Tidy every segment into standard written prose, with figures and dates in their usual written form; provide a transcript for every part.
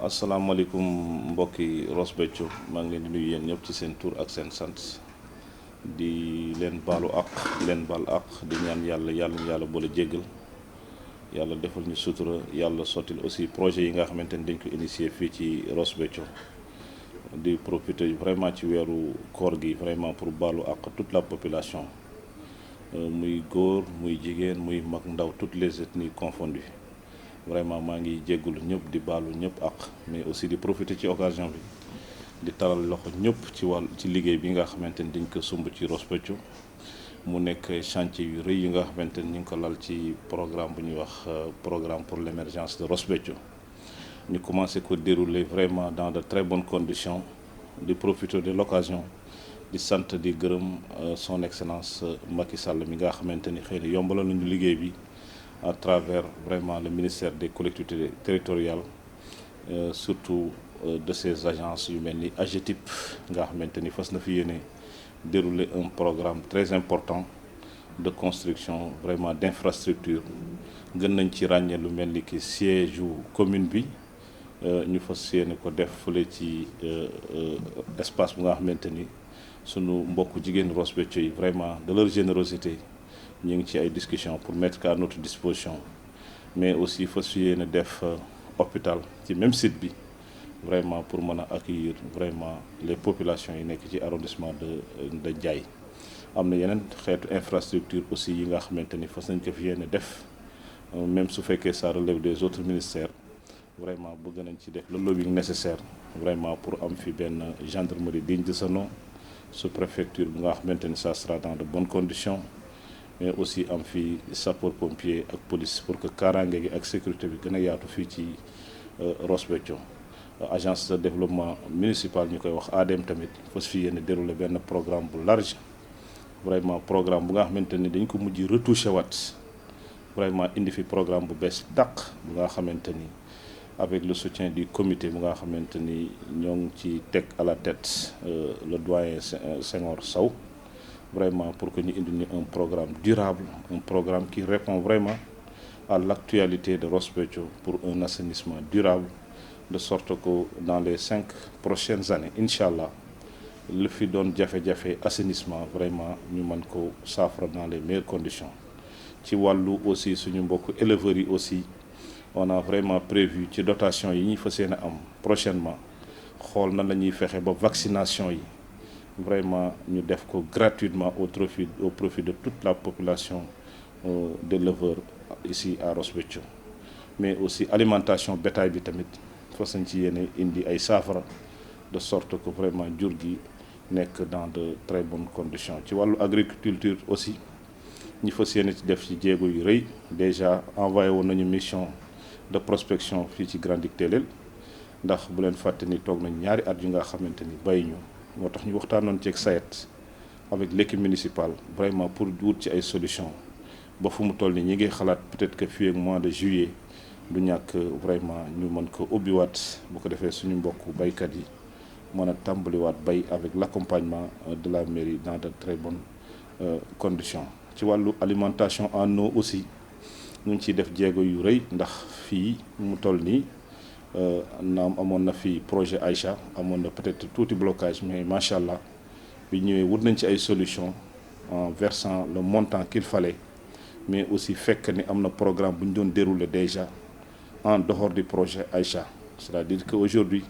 asalaamaaleykum mbokki Ross Béthio maa ngi leen di nuyu yéen ñëpp ci seen tur ak seen sant di leen baalu àq di leen baal àq di ñaan yàlla boole jéggal yàlla defal ñu sutura yàlla sottil aussi projet yi nga xamante ni dañ ko initier fii ci Ross Béthio di profiter vraiment ci weeru koor gi vraiment pour baalu àq toute la population muy góor muy jigéen muy mag ndaw toutes les ethnies confondues vraiment maa ngi jéggulu ñëpp di baalu ñëpp ak mais aussi di profiter ci occasion bi di taral loxo ñëpp ci liggéey bi nga xamante ni dañ ko sumb ci Ross Béthio mu nekk chantier yu rëy yi nga xamante ni ñu ngi ko lal ci programme bu ñuy wax programme pour l'émergence de Ross Béthio ñu commencé ko dérouler vraiment dans de très bonnes conditions di profiter de l'occasion di sant di gërëm son excellence Macky Sall mi nga xamante ni xëy na yombalal nañu liggéey bi à travers vraiment le ministère des collectivités territoriales surtout de ces agences yu mel ni AGETIP nga xamante ni fas na fi yéene dérouler un programme très important de construction vraiment d'infrastructure gën nañ ci ràññee lu mel ni ki siège yu commune bi ñu fas yéene ko def fële ci espace bu nga xamante ni sunu mbokku jigéen Ross Béthio yi vraiment de leur générosité ñu ngi ci ay discussions pour mettre à notre disposition mais aussi fas yéene def hôpital ci même site bi vraiment pour mën a accueillir vraiment les populations yi nekk ci arrondissement de Ndiaye am na yeneen xeetu infrastructure aussi yi nga xamante ni fas nañ ko fi yéene def même su fekkee ça relève des autres ministères vraiment bëgg nañ ci def le lobbying nécessaire vraiment pour am fi benn gendarmerie digne de ce nom sous-préfecture bu nga xamante ni ça sera dans de bonnes conditions mais aussi am fi sapeur pompier ak police pour que kaaraange gi ak sécurité bi gën a yaatu fii ci Ross Béthio agence de développement municipal ñu koy wax ADM tamit fas fi yéene dérouler benn programme bu large vraiment programme bu nga xamante ni dañ ko mujj retouché waat vraiment indi fi programme bu bees dàq bu nga xamante ni avec le soutien du comité bu nga xamante ni ñoo ngi ci teg à la tête le doyen Senghor Sow vraiment pour que ñu indi ñu un programme durable un programme qui répond vraiment à l'actualité de Ross Béthio pour un assainissement durable de sorte que dans les 5 prochaines années incha allah lu fi doon jafe-jafe assainissement vraiment ñu mën ko saafara dans les meilleures conditions ci wàllu aussi suñu mbokk éleveurs yi aussi on a vraiment prévu ci dotation yi ñuy fas yéene am prochainement xool na la ñuy fexe ba vaccination yi vraiment ñu def ko gratuitement au profit de toute la population d'éleveurs ici à Ross Béthio mais aussi alimentation bétail bi tamit fas nañ ci yéene indi ay saafara de sorte que vraiment jur gi nekk dans de très bonnes conditions ci wàllu agriculture aussi ñi fas yéene ci def ci jéego yu rëy déjà envoyé woon nañu mission de prospection fii ci Grand Digue Téléel ndax bu leen fàtte ni toog nañ ñaari at yu nga xamante ni bay ñu moo tax ñu waxtaanoon ci ak SAED avec l'équipe municipale vraiment pour wut ci ay solutions ba fu mu toll nii ñi ngi xalaat peut-être que fii ak mois de juillet du ñàkk vraiment ñu mën ko ubbiwaat bu ko defee suñu mbokku baykat yi mën a tàmbaliwaat bay avec l'accompagnement de la mairie dans de très bonnes conditions. ci wàllu alimentation en eau aussi ñu ngi ciy def jéego yu rëy ndax fii mu toll nii naam amoon na fi projet Aïcha amoon na peut-être tuuti blocage mais macha allah bi ñëwee wut nañ ci ay solutions en versant le montant qu'il fallait mais aussi fekk ni am na programme bu ñu doon dérouler déjà en dehors du projet Aïcha c'est-à-dire que aujourd'hui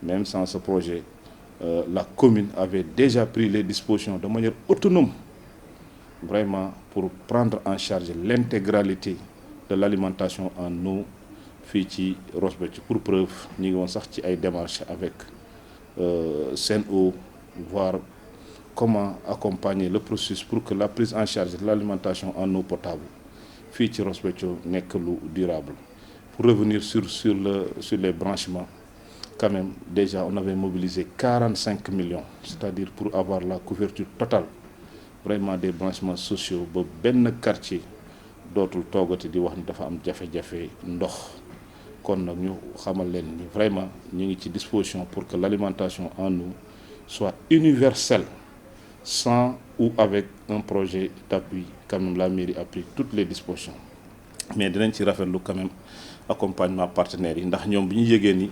même sans ce projet la commune avait déjà pris les dispositions de manière autonome vraiment pour prendre en charge l'intégralité de l'alimentation en eau fii ci Ross Béthio pour preuve ñu ngi woon sax ci ay démarches avec Sen'Eau voir comment accompagner le processus pour que la prise en charge de l'alimentation en eau potable fii ci Ross Béthio nekk lu durable. Pour revenir sur les branchements quand même déjà on avait mobilisé 45 millions c'est-à-dire pour avoir la couverture totale vraiment des branchements sociaux ba benn quartier dootul toogati di wax ni dafa am jafe-jafe ndox kon nag ñu xamal leen ni vraiment ñu ngi ci disposition pour que l'alimentation en eau soit universelle sans ou avec un projet d'appui quand même la mairie a pris toutes les dispositions mais dinañ ci rafetlu quand même accompagnement partenaires yi ndax ñoom bi ñu yëgee ni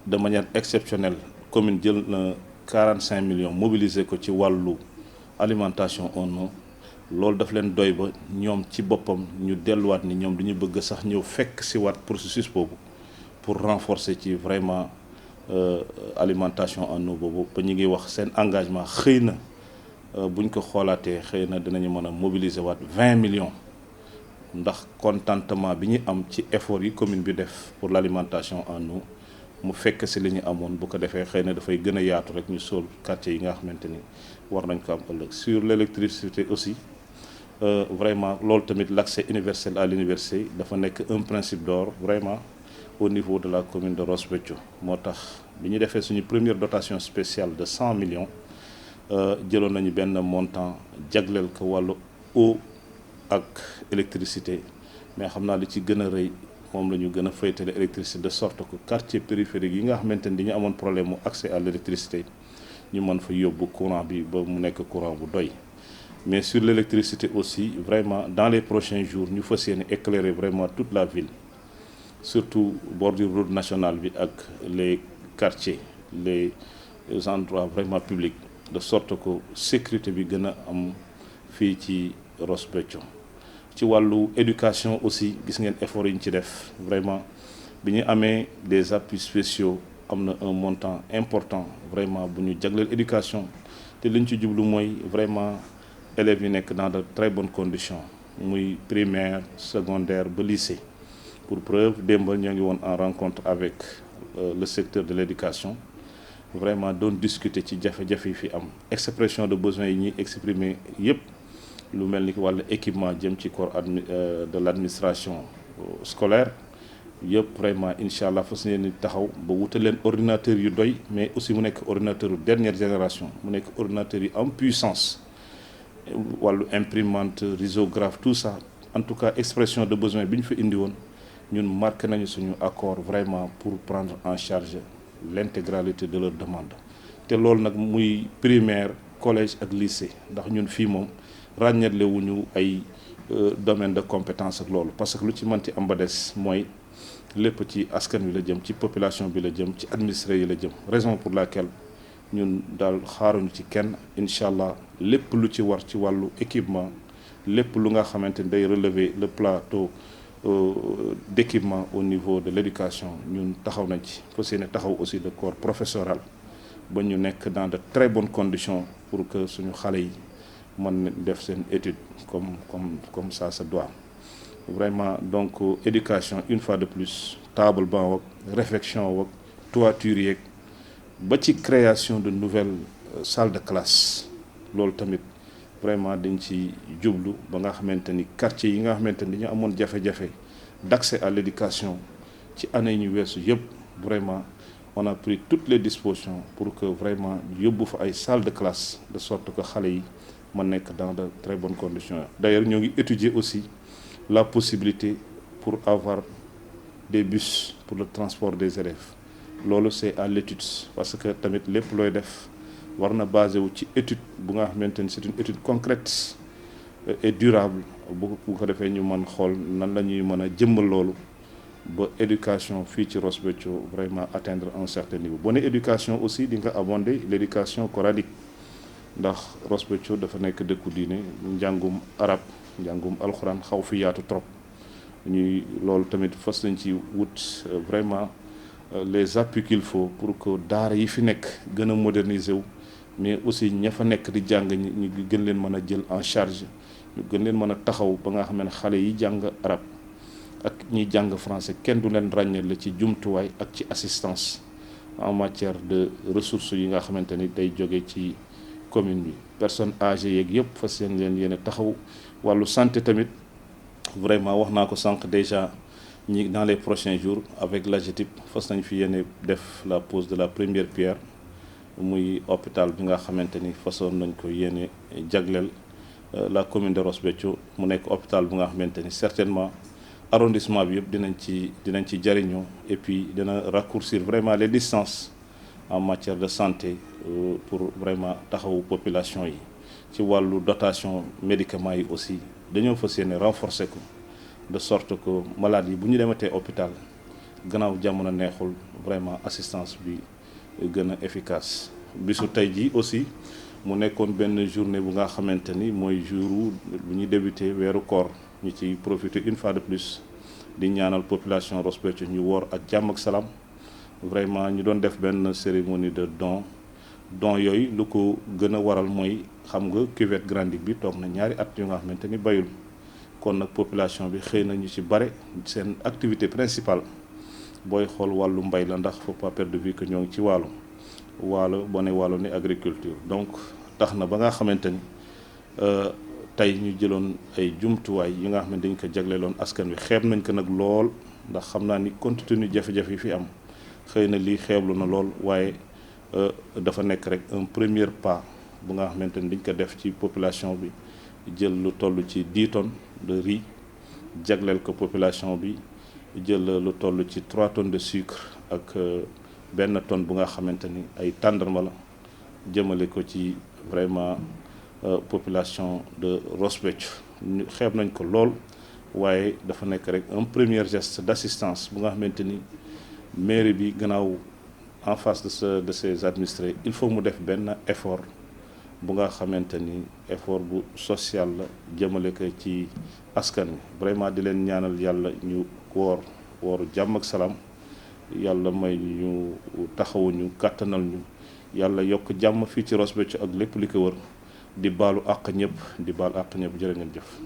de manière exceptionnelle commune jël na 45 millions mobilisé ko ci wàllu alimentation en eau loolu daf leen doy ba ñoom ci boppam ñu delluwaat ni ñoom dañu bëgg sax ñëw fekk si waat processus boobu pour renforcer ci vraiment alimentation en eau boobu ba ñu ngi wax seen engagement xëy na buñ ko xoolaatee xëy na dinañu mën a mobiliser waat 20 millions ndax contentement bi ñu am ci effort yi commune bi def pour l'alimentation en eau mu fekk si li ñu amoon bu ko defee xëy na dafay gën a yaatu rek ñu sol quartier yi nga xamante ni war nañ ko am ëllëg sur l'électricité aussi vraiment loolu tamit l'accès universel à l'université dafa nekk un principe d'or vraiment au niveau de la commune de Ross Béthio moo tax bi ñu defee suñu première dotation spéciale de 100 millions jëloon nañu benn montant jagleel ko wàllu eau ak électricité mais xam naa li ci gën a rëy moom la ñu gën a faytale électricité de sorte que quartier périphérique yi nga xamante ni dañu amoon problème mu accès à l'électricité ñu mën fa yóbbu courant bi ba mu nekk courant bu doy mais sur l'électricité aussi vraiment dans les prochains jours ñu fas yéene éclairer vraiment toute la ville surtout bordure route nationale bi ak les quartiers les endroits vraiment publics de sorte que sécurité bi gën a am fii ci Ross Béthio ci wàllu éducation aussi gis ngeen effort yi ñu ci def vraiment bi ñu amee des appuis spéciaux am na un montant important vraiment bu ñu jagleel éducation te li ñu ci jublu mooy vraiment élèves yi nekk dans de très bonnes conditions muy primaire secondaire ba lycée pour preuve démb ñoo ngi woon en rencontre avec le secteur de l'éducation vraiment doon discuter ci jafe-jafe yi fi am expression de besoins yi ñuy exprimer yépp lu mel ni ki wàllu équipement jëm ci corps de l'administration scolaire yëpp vraiment incha allah fas yéene taxaw ba wutal leen ordinateurs yu doy mais aussi mu nekk ordinateur yu dernière génération mu nekk ordinateur yi en puissance wàllu imprimante risographe tout ça en tout cas expression de besoin bi ñu fa indi woon ñun marqué nañu suñu accord vraiment pour prendre en charge l'intégralité de leur demande te loolu nag muy primaire collège ak lycée ndax ñun fii moom ràññetle wuñu ay domaine de compétence ak loolu parce que lu ci mënti am ba des mooy lépp ci askan wi la jëm ci population bi la jëm ci administré yi la jëm raison pour laquelle ñun daal xaaruñu ci kenn incha allah lépp lu ci war ci wàllu équipement lépp lu nga xamante ni day relever le plateau d'équipement au niveau de l'éducation ñun taxaw nañ ci fas yéene taxaw aussi le corps professoral ba ñu nekk dans de très bonnes conditions pour que suñu xale yi mën def seen étude comme ça se doit vraiment donc éducation une fois de plus table banc wak réfection wak toiture yeeg ba ci création de nouvelles salles de classe loolu tamit vraiment dañ ci jublu ba nga xamante ni quartier yi nga xamante ni dañu amoon jafe-jafe d'accès à l'éducation ci année yi ñu weesu yëpp vraiment on a pris toutes les dispositions pour que vraiment yóbbu fa ay salles de classe de sorte que xale yi ma nekk dans de très bonnes conditions d'ailleurs ñoo ngi étudier aussi la possibilité pour avoir des bus pour le transport des élèves loolu c'est à l'étude parce que tamit lépp looy def war na basé wu ci étude bu nga xamante ni c'est une étude concrète et durable bu ko defee ñu mën xool nan la ñuy mën a jëmmal loolu ba éducation fii ci Ross Béthio vraiment atteindre un certain niveau boo ne éducation aussi di nga abonder l'éducation coranique ndax Ross Béthio dafa nekk dëkku diine njàngum arab njàngum alxuraan xaw fi yaatu trop ñuy loolu tamit fas nañ ci wut vraiment les appuis qu'il faut pour que daara yi fi nekk gën a moderniser wu mais aussi ña fa nekk di jàng ñu gën leen mën a jël en charge ñu gën leen mën a taxaw ba nga xam ne xale yi jàng arab ak ñiy jàng français kenn du leen ràññale ci jumtuwaay ak ci assistance en matière de ressources yi nga xamante ni day jóge ci commune bi personnes âgées yeeg yëpp fas yéene taxaw wàllu santé tamit vraiment wax naa ko sànq déjà ñi dans les prochains jours avec l'AGETIP fas nañ fi yéene def la pose de la première pierre muy hôpital bi nga xamante ni façon nañ ko yéene jagleel la commune de Ross Béthio mu nekk hôpital bu nga xamante ni certainement arrondissement bi yëpp dinañ ci jariñoo et puis dina raccourcir vraiment les distances en matière de santé pour vraiment taxawu population yi ci wàllu dotation médicaments yi aussi dañoo fas yéene renforcer ko de sorte que malade yi bu ñu dematee hôpital gannaaw jamono neexul vraiment assistance bi gën a efficace. bisu tey ji aussi mu nekkoon benn journée bu nga xamante ni mooy jour bu ñuy débuté weeru koor ñu ci profiter une fois de plus di ñaanal population Ross Béthio ñu woor ak jàmm ak salaam. vraiment ñu doon def benn cérémonie de don yooyu lu ko gën a waral mooy xam nga cuvette Grandic bi toog na ñaari at yu nga xamante ni bayul kon nag population bi xëy na ñu ci bare seen activité principale booy xool wàllu mbay la ndax faut pas perdre de vue que ñoo ngi ci waalo boo ne waalo ni agriculture. donc tax na ba nga xamante ni tey ñu jëloon ay jumtuwaay yi nga xam ne dañ ko jagleeloon askan wi xeeb nañ ko nag lool ndax xam naa ni compte tenu jafe-jafe yi fi am xëy na lii xeeblu na lool waaye dafa nekk rek un premier pas bu nga xamante ni dañ ko def ci population bi jël lu toll ci 10 tonnes de riz jagleel ko population bi jël lu toll ci 3 tonnes de sucre ak benn tonne bu nga xamante ni ay tàndarma la jëmale ko ci vraiment population de Ross Béthio xeeb nañ ko lool waaye dafa nekk rek un premier geste d'assistance bu nga xamante ni mairie bi gannaaw en face de ses administrés il faut mu def benn effort bu nga xamante ni effort bu social la jëmale ko ci askan wi vraiment di leen ñaanal yàlla ñu wooru jàmm ak salaam yàlla may ñu taxawuñu kàttanal ñu yàlla yokk jàmm fii ci Ross Béthio ak lépp li ko wër di baalu àq ñëpp jërë ngeen jëf.